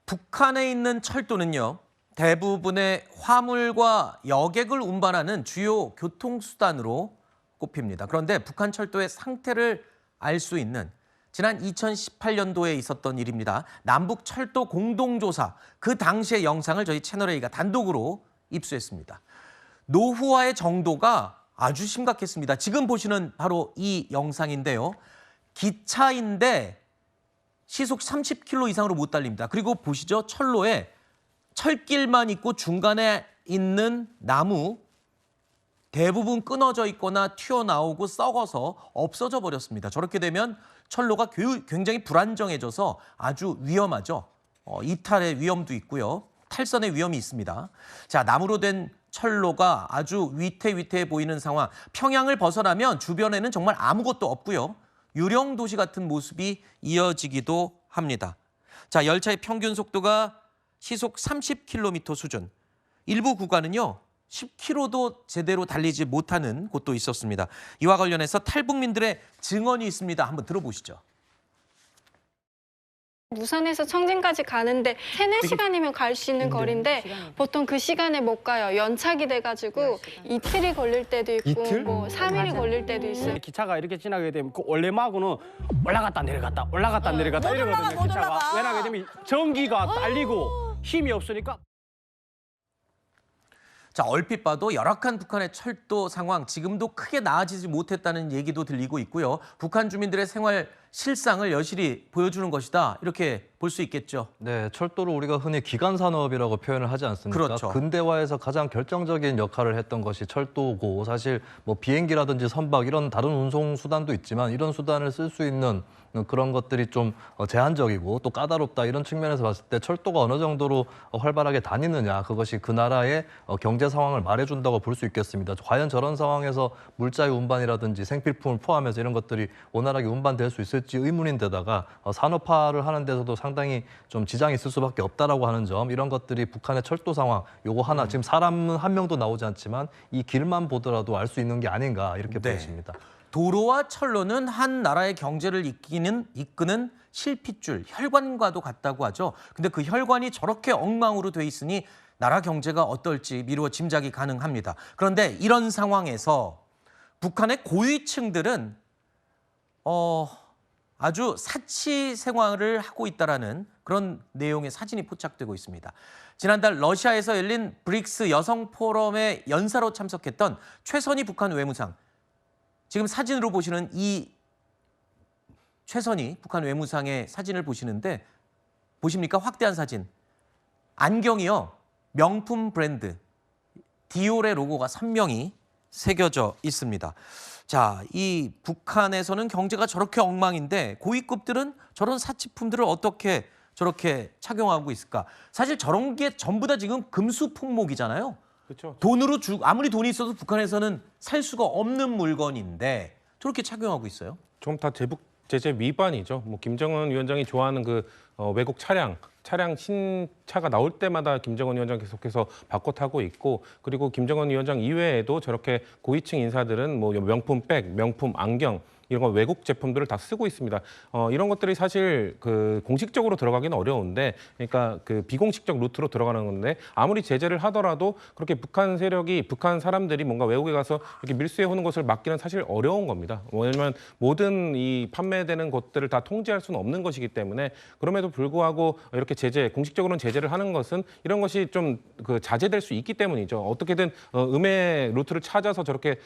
북한에 있는 철도는요, 대부분의 화물과 여객을 운반하는 주요 교통수단으로 꼽힙니다. 그런데 북한 철도의 상태를 알 수 있는 지난 2018년도에 있었던 일입니다. 남북 철도 공동조사, 그 당시의 영상을 저희 채널A가 단독으로 입수했습니다. 노후화의 정도가 아주 심각했습니다. 지금 보시는 바로 이 영상인데요. 기차인데 시속 30km 이상으로 못 달립니다. 그리고 보시죠. 철로에 철길만 있고 중간에 있는 나무 대부분 끊어져 있거나 튀어나오고 썩어서 없어져 버렸습니다. 저렇게 되면 철로가 굉장히 불안정해져서 아주 위험하죠. 이탈의 위험도 있고요. 탈선의 위험이 있습니다. 자, 나무로 된 철로가 아주 위태위태해 보이는 상황. 평양을 벗어나면 주변에는 정말 아무것도 없고요. 유령 도시 같은 모습이 이어지기도 합니다. 자, 열차의 평균 속도가 시속 30km 수준. 일부 구간은요, 10km도 제대로 달리지 못하는 곳도 있었습니다. 이와 관련해서 탈북민들의 증언이 있습니다. 한번 들어보시죠. 부산에서 청진까지 가는데 3-4시간이면 갈 수 있는 거리인데 보통 그 시간에 못 가요. 연착이 돼가지고 이틀이 걸릴 때도 있고 이틀? 뭐 3일이 걸릴 때도 있어요. 기차가 이렇게 지나게 되면 그 원래마고는 올라갔다 내려갔다 올라갔다 내려갔다 못 이러거든요. 올라가, 못 기차가 올라가. 왜냐하게 되면 전기가 딸리고 힘이 없으니까. 자, 얼핏 봐도 열악한 북한의 철도 상황, 지금도 크게 나아지지 못했다는 얘기도 들리고 있고요. 북한 주민들의 생활 실상을 여실히 보여주는 것이다. 이렇게 볼 수 있겠죠. 네, 철도를 우리가 흔히 기간 산업이라고 표현을 하지 않습니까? 그렇죠. 근대화에서 가장 결정적인 역할을 했던 것이 철도고, 사실 뭐 비행기라든지 선박 이런 다른 운송 수단도 있지만 이런 수단을 쓸 수 있는 그런 것들이 좀 제한적이고 또 까다롭다, 이런 측면에서 봤을 때 철도가 어느 정도로 활발하게 다니느냐, 그것이 그 나라의 경제 상황을 말해준다고 볼 수 있겠습니다. 과연 저런 상황에서 물자의 운반이라든지 생필품을 포함해서 이런 것들이 원활하게 운반될 수 있을지 의문인데다가 산업화를 하는 데서도 상당히 좀 지장이 있을 수밖에 없다라고 하는 점, 이런 것들이 북한의 철도 상황, 요거 하나 지금 사람은 한 명도 나오지 않지만 이 길만 보더라도 알 수 있는 게 아닌가, 이렇게 네. 보여집니다. 도로와 철로는 한 나라의 경제를 이끄는 실핏줄, 혈관과도 같다고 하죠. 근데 그 혈관이 저렇게 엉망으로 돼 있으니 나라 경제가 어떨지 미루어 짐작이 가능합니다. 그런데 이런 상황에서 북한의 고위층들은 아주 사치 생활을 하고 있다라는 그런 내용의 사진이 포착되고 있습니다. 지난달 러시아에서 열린 브릭스 여성 포럼의 연사로 참석했던 최선희 북한 외무상. 지금 사진으로 보시는 이 최선희 북한 외무상의 사진을 보시는데 보십니까? 확대한 사진. 안경이요. 명품 브랜드 디올의 로고가 선명히 새겨져 있습니다. 자, 이 북한에서는 경제가 저렇게 엉망인데 고위급들은 저런 사치품들을 어떻게 저렇게 착용하고 있을까? 사실 저런 게 전부 다 지금 금수품목이잖아요. 그렇죠. 돈으로 아무리 돈이 있어도 북한에서는 살 수가 없는 물건인데 저렇게 착용하고 있어요. 좀 다 제북 제재 위반이죠. 뭐 김정은 위원장이 좋아하는 그 외국 차량 신차가 나올 때마다 김정은 위원장 계속해서 바꿔 타고 있고, 그리고 김정은 위원장 이외에도 저렇게 고위층 인사들은 뭐 명품 백, 명품 안경, 이런 거 외국 제품들을 다 쓰고 있습니다. 이런 것들이 사실 그 공식적으로 들어가기는 어려운데, 그러니까 그 비공식적 루트로 들어가는 건데, 아무리 제재를 하더라도 그렇게 북한 세력이, 북한 사람들이 뭔가 외국에 가서 이렇게 밀수해 오는 것을 막기는 사실 어려운 겁니다. 왜냐하면 모든 이 판매되는 것들을 다 통제할 수는 없는 것이기 때문에. 그럼에도 불구하고 이렇게 공식적으로는 제재를 하는 것은 이런 것이 좀 그 자제될 수 있기 때문이죠. 어떻게든 음의 루트를 찾아서 저렇게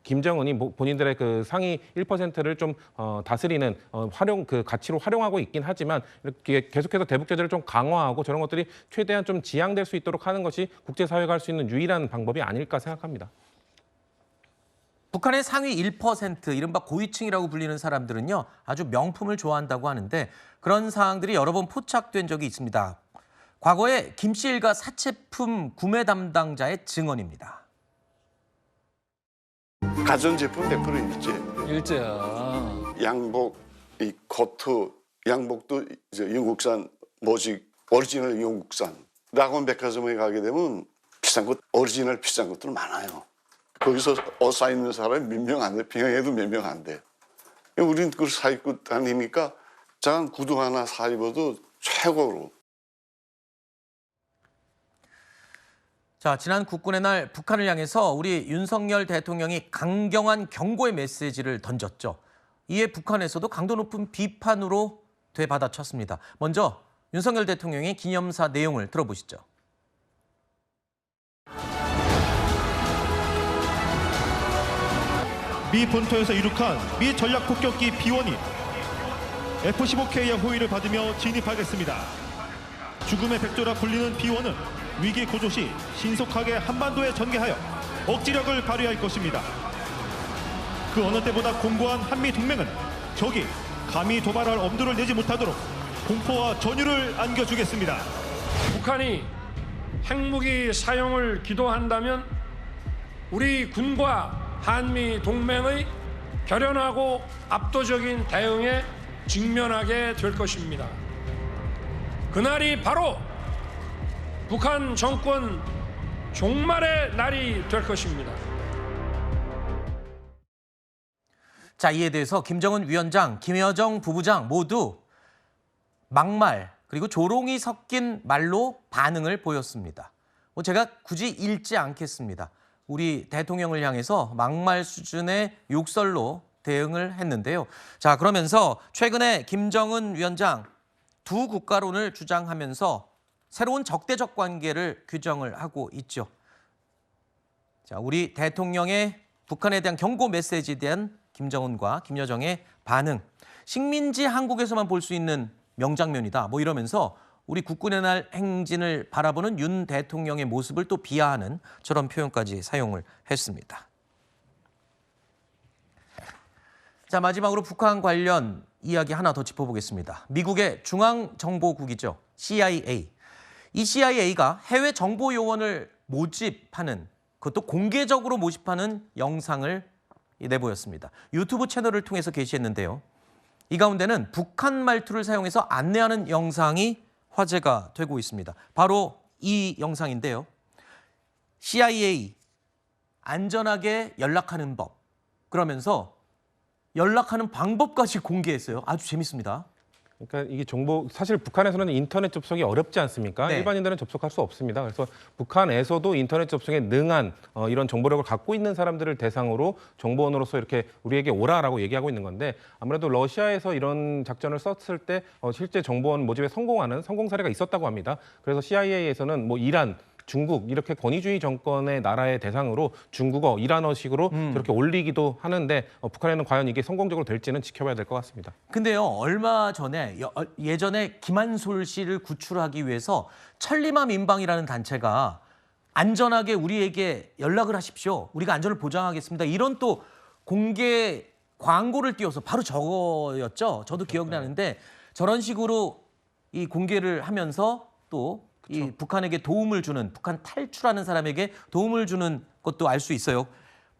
김정은이 본인들의 그 상위 1%를 좀 다스리는 그 가치로 활용하고 있긴 하지만, 이렇게 계속해서 대북 제재를 좀 강화하고 저런 것들이 최대한 좀 지양될 수 있도록 하는 것이 국제사회가 할 수 있는 유일한 방법이 아닐까 생각합니다. 북한의 상위 1%, 이른바 고위층이라고 불리는 사람들은요, 아주 명품을 좋아한다고 하는데 그런 사항들이 여러 번 포착된 적이 있습니다. 과거에 김 씨 일가 사채품 구매 담당자의 증언입니다. 가전제품 100% 일제. 일제야. 양복, 이 코트, 양복도 이제 영국산, 모직, 오리지널 영국산. 라곤 백화점에 가게 되면 비싼 것, 오리지널 비싼 것들 많아요. 거기서 옷 사 입는 사람이 몇 명 안 돼. 평양에도 몇 명 안 돼. 우리는 그걸 사 입고 다니니까 작은 구두 하나 사 입어도 최고로 자, 지난 국군의 날 북한을 향해서 우리 윤석열 대통령이 강경한 경고의 메시지를 던졌죠. 이에 북한에서도 강도 높은 비판으로 되받아쳤습니다. 먼저 윤석열 대통령의 기념사 내용을 들어보시죠. 미 본토에서 이륙한 미 전략폭격기 B-1이 F-15K의 호위를 받으며 진입하겠습니다. 죽음의 백조라 불리는 B-1은 위기 고조 시 신속하게 한반도에 전개하여 억지력을 발휘할 것입니다. 그 어느 때보다 공고한 한미 동맹은 적이 감히 도발할 엄두를 내지 못하도록 공포와 전율을 안겨주겠습니다. 북한이 핵무기 사용을 기도한다면 우리 군과 한미 동맹의 결연하고 압도적인 대응에 직면하게 될 것입니다. 그날이 바로 북한 정권 종말의 날이 될 것입니다. 자, 이에 대해서 김정은 위원장, 김여정 부부장 모두 막말 그리고 조롱이 섞인 말로 반응을 보였습니다. 제가 굳이 읽지 않겠습니다. 우리 대통령을 향해서 막말 수준의 욕설로 대응을 했는데요. 자, 그러면서 최근에 김정은 위원장 두 국가론을 주장하면서 새로운 적대적 관계를 규정을 하고 있죠. 자, 우리 대통령의 북한에 대한 경고 메시지에 대한 김정은과 김여정의 반응. 식민지 한국에서만 볼 수 있는 명장면이다. 뭐 이러면서 우리 국군의 날 행진을 바라보는 윤 대통령의 모습을 또 비하하는 저런 표현까지 사용을 했습니다. 자, 마지막으로 북한 관련 이야기 하나 더 짚어보겠습니다. 미국의 중앙정보국이죠. CIA. 이 CIA가 해외 정보 요원을 모집하는, 그것도 공개적으로 모집하는 영상을 내보였습니다. 유튜브 채널을 통해서 게시했는데요. 이 가운데는 북한 말투를 사용해서 안내하는 영상이 화제가 되고 있습니다. 바로 이 영상인데요. CIA 안전하게 연락하는 법, 그러면서 연락하는 방법까지 공개했어요. 아주 재밌습니다. 그러니까 이게 정보, 사실 북한에서는 인터넷 접속이 어렵지 않습니까? 네. 일반인들은 접속할 수 없습니다. 그래서 북한에서도 인터넷 접속에 능한 이런 정보력을 갖고 있는 사람들을 대상으로 정보원으로서 이렇게 우리에게 오라라고 얘기하고 있는 건데, 아무래도 러시아에서 이런 작전을 썼을 때 실제 정보원 모집에 성공하는 성공 사례가 있었다고 합니다. 그래서 CIA에서는 뭐 이란, 중국 이렇게 권위주의 정권의 나라의 대상으로 중국어, 이란어식으로 저렇게 올리기도 하는데 북한에는 과연 이게 성공적으로 될지는 지켜봐야 될 것 같습니다. 근데요, 얼마 전에 예전에 김한솔 씨를 구출하기 위해서 천리마 민방이라는 단체가 안전하게 우리에게 연락을 하십시오. 우리가 안전을 보장하겠습니다. 이런 또 공개 광고를 띄워서 바로 저거였죠. 저도 기억이 나는데 저런 식으로 이 공개를 하면서 또 이 북한에게 도움을 주는, 북한 탈출하는 사람에게 도움을 주는 것도 알 수 있어요.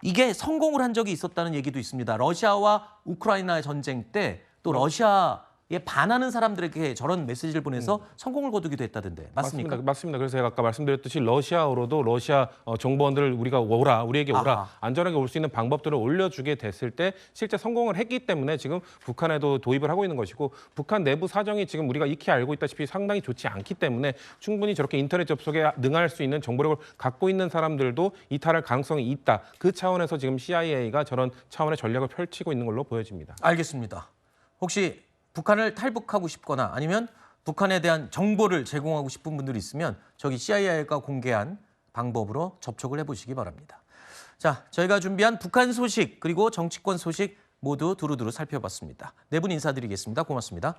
이게 성공을 한 적이 있었다는 얘기도 있습니다. 러시아와 우크라이나의 전쟁 때 또 러시아에 반하는 사람들에게 저런 메시지를 보내서 성공을 거두기도 했다던데. 맞습니까? 맞습니다. 그래서 제가 아까 말씀드렸듯이 러시아어로도 러시아 정보원들을 우리가 오라, 우리에게 오라, 아하. 안전하게 올 수 있는 방법들을 올려주게 됐을 때 실제 성공을 했기 때문에 지금 북한에도 도입을 하고 있는 것이고, 북한 내부 사정이 지금 우리가 익히 알고 있다시피 상당히 좋지 않기 때문에 충분히 저렇게 인터넷 접속에 능할 수 있는 정보력을 갖고 있는 사람들도 이탈할 가능성이 있다. 그 차원에서 지금 CIA가 저런 차원의 전략을 펼치고 있는 걸로 보여집니다. 알겠습니다. 혹시 북한을 탈북하고 싶거나 아니면 북한에 대한 정보를 제공하고 싶은 분들이 있으면 저기 CIA가 공개한 방법으로 접촉을 해보시기 바랍니다. 자, 저희가 준비한 북한 소식 그리고 정치권 소식 모두 두루두루 살펴봤습니다. 네 분 인사드리겠습니다. 고맙습니다.